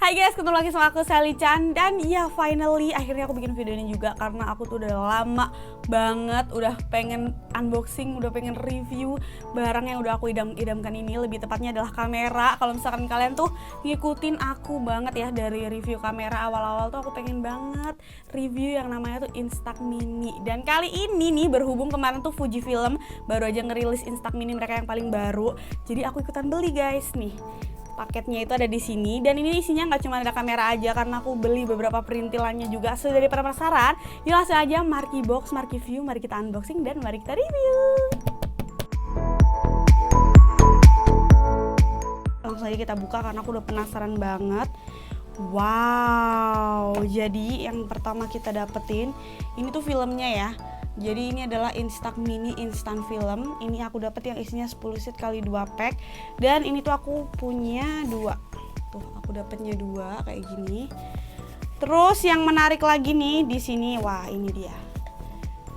Hai guys, ketemu lagi sama aku Sally Chan. Dan ya finally akhirnya aku bikin video ini juga karena aku tuh udah lama banget udah pengen unboxing, udah pengen review barang yang udah aku idam-idamkan ini. Lebih tepatnya adalah kamera. Kalau misalkan kalian tuh ngikutin aku banget ya dari review kamera awal-awal tuh aku pengen banget review yang namanya tuh Instax Mini. Dan kali ini nih berhubung kemarin tuh Fujifilm baru aja ngerilis Instax Mini mereka yang paling baru, jadi aku ikutan beli guys nih. Paketnya itu ada di sini dan ini isinya nggak cuma ada kamera aja karena aku beli beberapa perintilannya juga. So daripada penasaran, yuk langsung aja marki box, marki view, mari kita unboxing dan mari kita review. Langsung aja kita buka karena aku udah penasaran banget. Wow, jadi yang pertama kita dapetin ini tuh filmnya ya. Jadi ini adalah Instax Mini Instant Film. Ini aku dapet yang isinya 10 sheet kali 2 pack. Dan ini tuh aku punya 2. Tuh, aku dapetnya 2 kayak gini. Terus yang menarik lagi nih di sini, wah ini dia.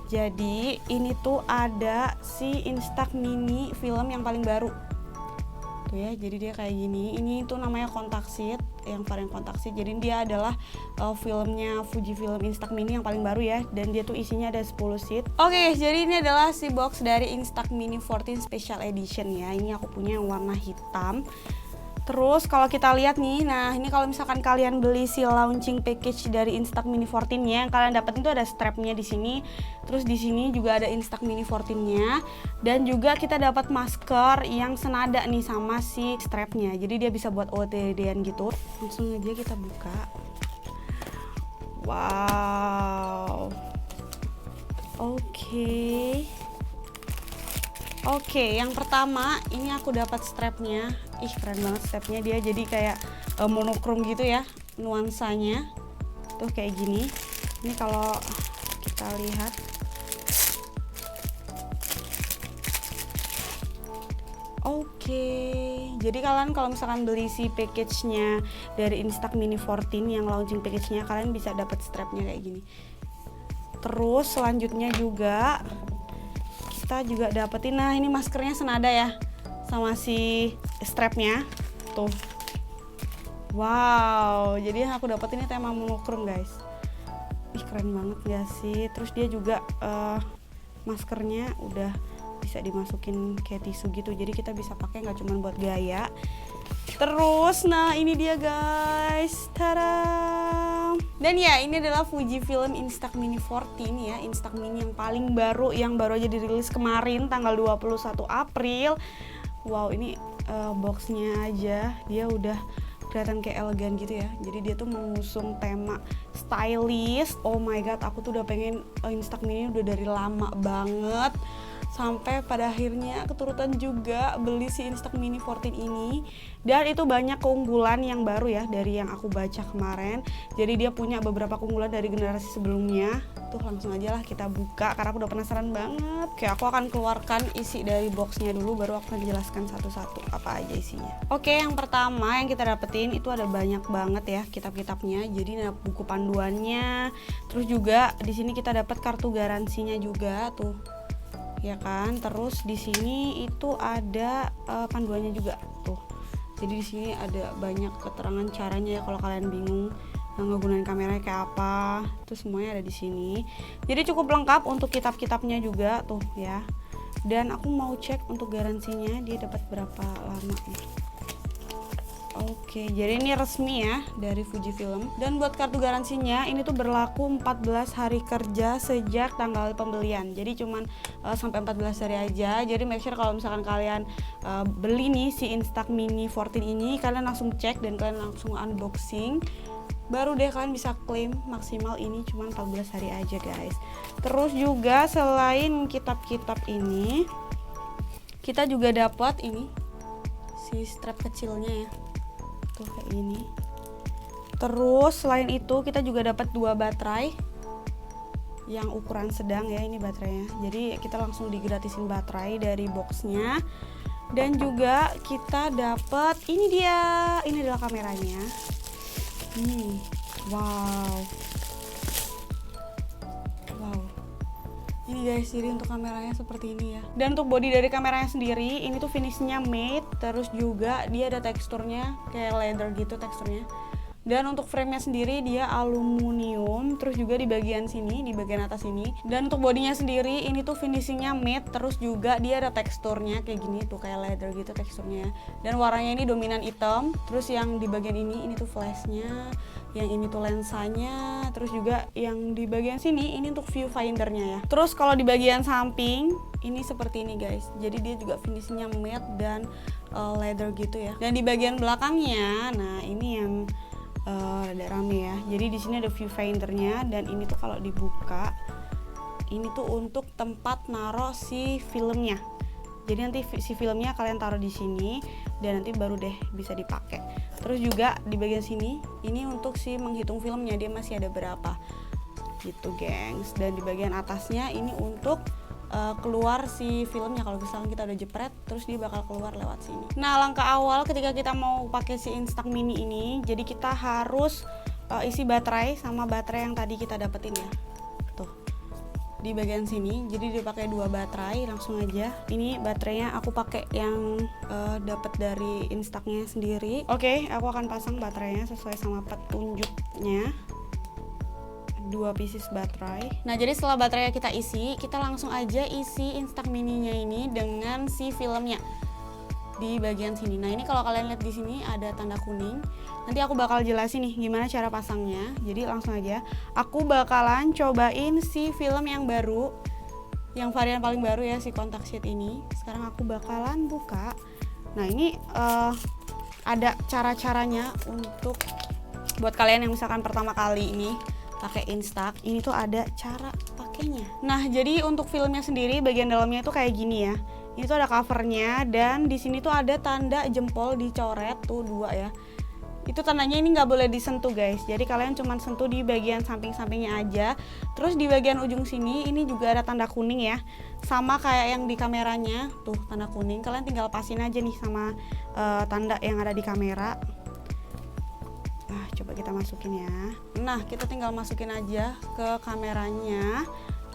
Jadi ini tuh ada si Instax Mini Film yang paling baru. Tuh ya, jadi dia kayak gini. Ini tuh namanya kontak sheet, yang varian kontak sheet. Jadi dia adalah filmnya Fujifilm Instax Mini yang paling baru ya. Dan dia tuh isinya ada 10 sheet. Oke, jadi ini adalah si box dari Instax Mini 14 Special Edition ya. Ini aku punya yang warna hitam. Terus kalau kita lihat nih, nah ini kalau misalkan kalian beli si launching package dari Instax Mini 14-nya, yang kalian dapetin itu ada strapnya di sini. Terus di sini juga ada Instax Mini 14-nya, dan juga kita dapat masker yang senada nih sama si strapnya. Jadi dia bisa buat OOTD-an gitu. Langsung aja kita buka. Wow. Oke, yang pertama ini aku dapat strapnya. Ih, keren banget strapnya, dia jadi kayak monokrom gitu ya nuansanya. Tuh kayak gini. Ini kalau kita lihat. Oke, jadi kalian kalau misalkan beli si package-nya dari Instax Mini 14 yang launching package-nya, kalian bisa dapat strapnya kayak gini. Terus selanjutnya juga kita juga dapetin, nah ini maskernya senada ya sama si strapnya tuh. Wow, jadi aku dapet ini tema monokrom guys. Ih, keren banget gak sih? Terus dia juga maskernya udah bisa dimasukin kayak tisu gitu, jadi kita bisa pakai nggak cuma buat gaya. Terus nah ini dia guys, tada. Dan ya ini adalah Fujifilm Instax Mini 14 ya, Instax Mini yang paling baru, yang baru aja dirilis kemarin tanggal 21 April. Wow, ini boxnya aja dia udah kelihatan kayak elegan gitu ya. Jadi dia tuh mengusung tema stylish. Oh my god, aku tuh udah pengen Instax Mini udah dari lama banget. Sampai pada akhirnya keturutan juga beli si Instax Mini 14 ini. Dan itu banyak keunggulan yang baru ya dari yang aku baca kemarin. Jadi dia punya beberapa keunggulan dari generasi sebelumnya. Tuh langsung aja lah kita buka karena aku udah penasaran banget. Oke, aku akan keluarkan isi dari boxnya dulu, baru aku akan jelaskan satu-satu apa aja isinya. Oke, yang pertama yang kita dapetin itu ada banyak banget ya kitab-kitabnya. Jadi ada buku panduannya. Terus juga di sini kita dapat kartu garansinya juga tuh. Ya kan, terus di sini itu ada panduannya juga tuh. Jadi di sini ada banyak keterangan caranya ya kalau kalian bingung ngegunain kameranya kayak apa, itu semuanya ada di sini. Jadi cukup lengkap untuk kitab-kitabnya juga tuh ya. Dan aku mau cek untuk garansinya dia dapat berapa lama nih. Oke, jadi ini resmi ya dari Fujifilm. Dan buat kartu garansinya ini tuh berlaku 14 hari kerja sejak tanggal pembelian. Jadi cuman sampai 14 hari aja. Jadi make sure kalau misalkan kalian beli nih si Instax Mini 14 ini, kalian langsung cek dan kalian langsung unboxing. Baru deh kalian bisa klaim maksimal ini cuma 14 hari aja guys. Terus juga selain kitab-kitab ini, kita juga dapat ini si strap kecilnya ya. Tuh kayak ini. Terus selain itu kita juga dapat 2 baterai yang ukuran sedang ya, ini baterainya. Jadi kita langsung digratisin baterai dari boxnya. Dan juga kita dapat ini dia, ini adalah kameranya. Wow. Ini guys, jadi untuk kameranya seperti ini ya. Dan untuk body dari kameranya sendiri, ini tuh finishnya matte. Terus juga dia ada teksturnya kayak leather gitu teksturnya. Dan untuk frame-nya sendiri dia aluminium, terus juga di bagian sini, di bagian atas ini. Dan untuk bodinya sendiri ini tuh finishingnya matte, terus juga dia ada teksturnya kayak gini tuh, kayak leather gitu teksturnya. Dan warnanya ini dominan hitam. Terus yang di bagian ini tuh flashnya, yang ini tuh lensanya, terus juga yang di bagian sini ini untuk viewfindernya ya. Terus kalau di bagian samping ini seperti ini guys, jadi dia juga finishingnya matte dan leather gitu ya. Dan di bagian belakangnya, nah ini yang rada rame ya. Jadi di sini ada viewfindernya, dan ini tuh kalau dibuka, ini tuh untuk tempat naruh si filmnya. Jadi nanti si filmnya kalian taruh di sini, dan nanti baru deh bisa dipakai. Terus juga di bagian sini, ini untuk si menghitung filmnya, dia masih ada berapa gitu gengs. Dan di bagian atasnya ini untuk keluar si filmnya. Kalau misalnya kita udah jepret, terus dia bakal keluar lewat sini. Nah, langkah awal ketika kita mau pakai si Instax Mini ini, jadi kita harus isi baterai sama baterai yang tadi kita dapetin ya. Tuh di bagian sini, jadi dia pakai 2 baterai langsung aja. Ini baterainya aku pakai yang dapat dari Instaxnya sendiri. Oke, aku akan pasang baterainya sesuai sama petunjuknya. 2 pieces baterai. Nah, jadi setelah baterainya kita isi, kita langsung aja isi Instax Mininya ini dengan si filmnya di bagian sini. Nah, ini kalau kalian lihat di sini ada tanda kuning. Nanti aku bakal jelasin nih gimana cara pasangnya. Jadi langsung aja, aku bakalan cobain si film yang baru, yang varian paling baru ya, si contact sheet ini. Sekarang aku bakalan buka. Nah, ini ada cara-caranya untuk buat kalian yang misalkan pertama kali ini pakai Instax, ini tuh ada cara pakainya. Nah, jadi untuk filmnya sendiri bagian dalamnya itu kayak gini ya. Ini tuh ada covernya, dan di sini tuh ada tanda jempol dicoret tuh 2 ya. Itu tandanya ini nggak boleh disentuh guys. Jadi kalian cuman sentuh di bagian samping-sampingnya aja. Terus di bagian ujung sini ini juga ada tanda kuning ya. Sama kayak yang di kameranya, tuh tanda kuning. Kalian tinggal pasin aja nih sama tanda yang ada di kamera. Nah, coba kita masukin ya. Nah, kita tinggal masukin aja ke kameranya.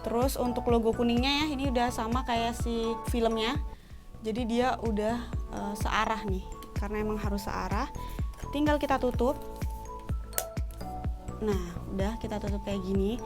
Terus untuk logo kuningnya ya, ini udah sama kayak si filmnya. Jadi dia udah searah nih, karena emang harus searah. Tinggal kita tutup. Nah, udah kita tutup kayak gini.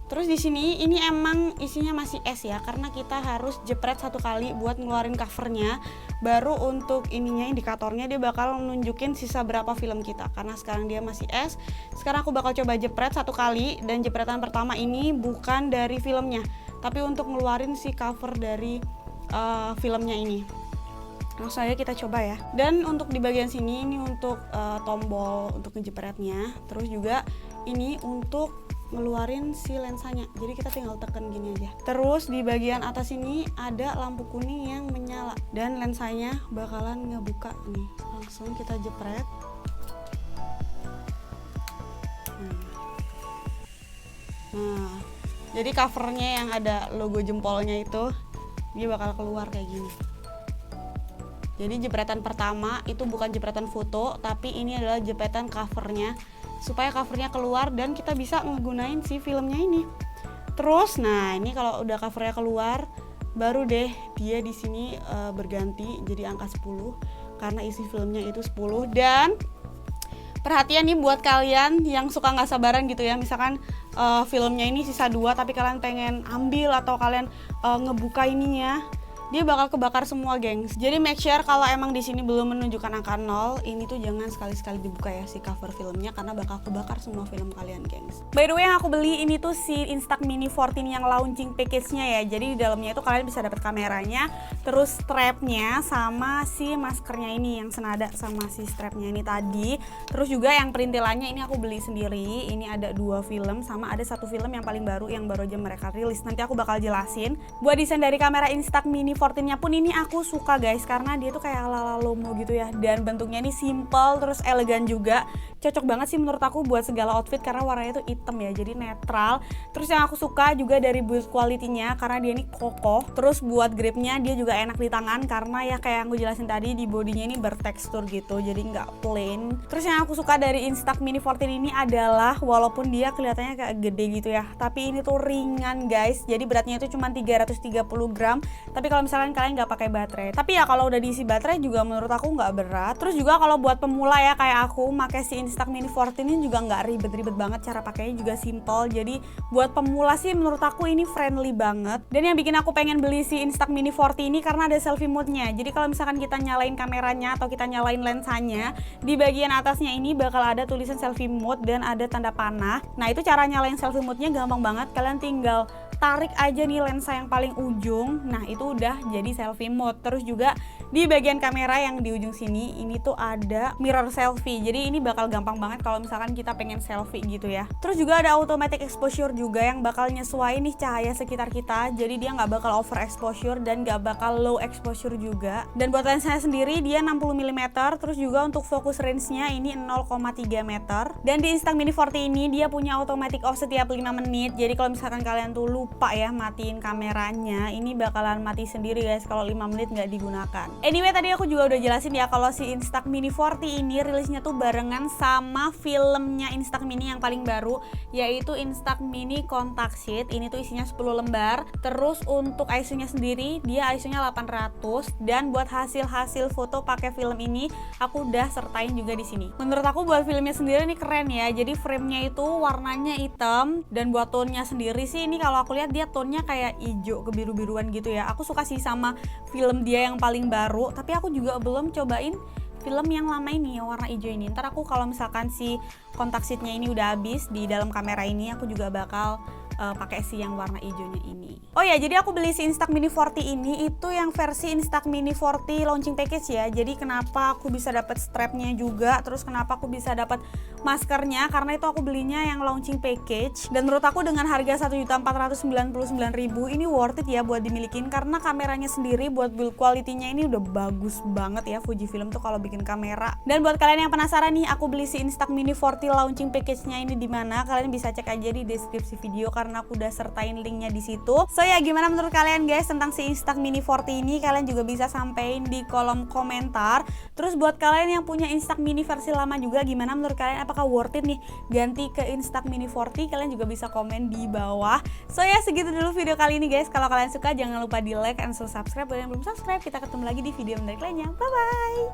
Terus di sini ini emang isinya masih es ya, karena kita harus jepret 1 kali buat ngeluarin covernya. Baru untuk ininya, indikatornya, dia bakal nunjukin sisa berapa film kita. Karena sekarang dia masih es. Sekarang aku bakal coba jepret 1 kali, dan jepretan pertama ini bukan dari filmnya, tapi untuk ngeluarin si cover dari filmnya ini. Langsung aja kita coba ya. Dan untuk di bagian sini ini untuk tombol untuk ngejepretnya. Terus juga ini untuk ngeluarin si lensanya, jadi kita tinggal tekan gini aja. Terus di bagian atas ini ada lampu kuning yang menyala, dan lensanya bakalan ngebuka nih. Langsung kita jepret. Nah, jadi covernya yang ada logo jempolnya itu dia bakal keluar kayak gini. Jadi jepretan pertama itu bukan jepretan foto, tapi ini adalah jepretan covernya, supaya covernya keluar dan kita bisa ngegunain si filmnya ini. Terus, nah ini kalau udah covernya keluar, baru deh dia di sini berganti jadi angka 10 karena isi filmnya itu 10. Dan perhatian nih buat kalian yang suka nggak sabaran gitu ya, misalkan filmnya ini sisa 2 tapi kalian pengen ambil atau kalian ngebuka ininya, dia bakal kebakar semua gengs. Jadi make sure kalau emang di sini belum menunjukkan angka 0, ini tuh jangan sekali-sekali dibuka ya si cover filmnya, karena bakal kebakar semua film kalian gengs. By the way, yang aku beli ini tuh si Instax Mini 14 yang launching package-nya ya. Jadi di dalamnya itu kalian bisa dapat kameranya, terus strapnya, sama si maskernya ini yang senada sama si strapnya ini tadi. Terus juga yang perintilannya ini aku beli sendiri. Ini ada 2 film, sama ada 1 film yang paling baru yang baru aja mereka rilis. Nanti aku bakal jelasin. Buat desain dari kamera Instax Mini 14-nya pun ini aku suka guys, karena dia tuh kayak ala-ala Lomo gitu ya, dan bentuknya ini simple terus elegan juga. Cocok banget sih menurut aku buat segala outfit, karena warnanya tuh hitam ya, jadi netral. Terus yang aku suka juga dari build quality-nya, karena dia ini kokoh. Terus buat gripnya dia juga enak di tangan, karena ya kayak yang aku jelasin tadi, di bodinya ini bertekstur gitu, jadi nggak plain. Terus yang aku suka dari Instax Mini 14 ini adalah walaupun dia kelihatannya kayak gede gitu ya, tapi ini tuh ringan guys. Jadi beratnya itu cuma 330 gram, tapi kalau misalkan kalian nggak pakai baterai. Tapi ya kalau udah diisi baterai juga menurut aku nggak berat. Terus juga kalau buat pemula ya kayak aku, pakai si Instax Mini 14 ini juga nggak ribet-ribet banget, cara pakainya juga simple. Jadi buat pemula sih menurut aku ini friendly banget. Dan yang bikin aku pengen beli si Instax Mini 40 ini karena ada selfie mode-nya. Jadi kalau misalkan kita nyalain kameranya atau kita nyalain lensanya, di bagian atasnya ini bakal ada tulisan selfie mode dan ada tanda panah. Nah itu cara nyalain selfie mode-nya gampang banget. Kalian tinggal tarik aja nih lensa yang paling ujung. Nah itu udah jadi selfie mode. Terus juga di bagian kamera yang di ujung sini ini tuh ada mirror selfie. Jadi ini bakal gampang banget kalau misalkan kita pengen selfie gitu ya. Terus juga ada automatic exposure juga yang bakal nyesuaiin nih cahaya sekitar kita. Jadi dia nggak bakal over exposure dan nggak bakal low exposure juga. Dan buat lensanya sendiri dia 60 mm. Terus juga untuk focus range-nya ini 0,3 meter. Dan di Instax Mini 40 ini dia punya automatic off setiap 5 menit. Jadi kalau misalkan kalian tuh lupa ya matiin kameranya, ini bakalan mati sendiri guys kalau 5 menit nggak digunakan. Anyway tadi aku juga udah jelasin ya kalau si Instax Mini 40 ini rilisnya tuh barengan sama filmnya Instax Mini yang paling baru, yaitu Instax Mini Contact Sheet. Ini tuh isinya 10 lembar. Terus untuk ISO-nya sendiri dia ISO-nya 800, dan buat hasil foto pakai film ini aku udah sertain juga di sini. Menurut aku buat filmnya sendiri ini keren ya. Jadi frame-nya itu warnanya hitam, dan buat tone-nya sendiri sih ini kalau aku lihat dia tone-nya kayak hijau kebiru-biruan gitu ya. Aku suka sih sama film dia yang paling baru, tapi aku juga belum cobain film yang lama ini yang warna hijau ini. Ntar aku kalau misalkan si kontak sheet-nya ini udah habis di dalam kamera ini, aku juga bakal pakai si yang warna hijaunya ini. Oh ya, jadi aku beli si Instax Mini 40 ini itu yang versi Instax Mini 40 launching package ya. Jadi kenapa aku bisa dapat strapnya juga, terus kenapa aku bisa dapat maskernya, karena itu aku belinya yang launching package. Dan menurut aku dengan harga 1.499.000 ini worth it ya buat dimilikin, karena kameranya sendiri buat build quality-nya ini udah bagus banget ya Fujifilm tuh kalau bikin kamera. Dan buat kalian yang penasaran nih aku beli si Instax Mini 40 launching package-nya ini di mana, kalian bisa cek aja di deskripsi video karena aku udah sertain linknya di situ. So ya, gimana menurut kalian guys tentang si Instax Mini 40 ini? Kalian juga bisa sampein di kolom komentar. Terus buat kalian yang punya Instax Mini versi lama juga, gimana menurut kalian? Apakah worth it nih ganti ke Instax Mini 40? Kalian juga bisa komen di bawah. So ya, segitu dulu video kali ini guys. Kalau kalian suka jangan lupa di like and subscribe. Buat yang belum subscribe, kita ketemu lagi di video menarik lainnya. Bye bye.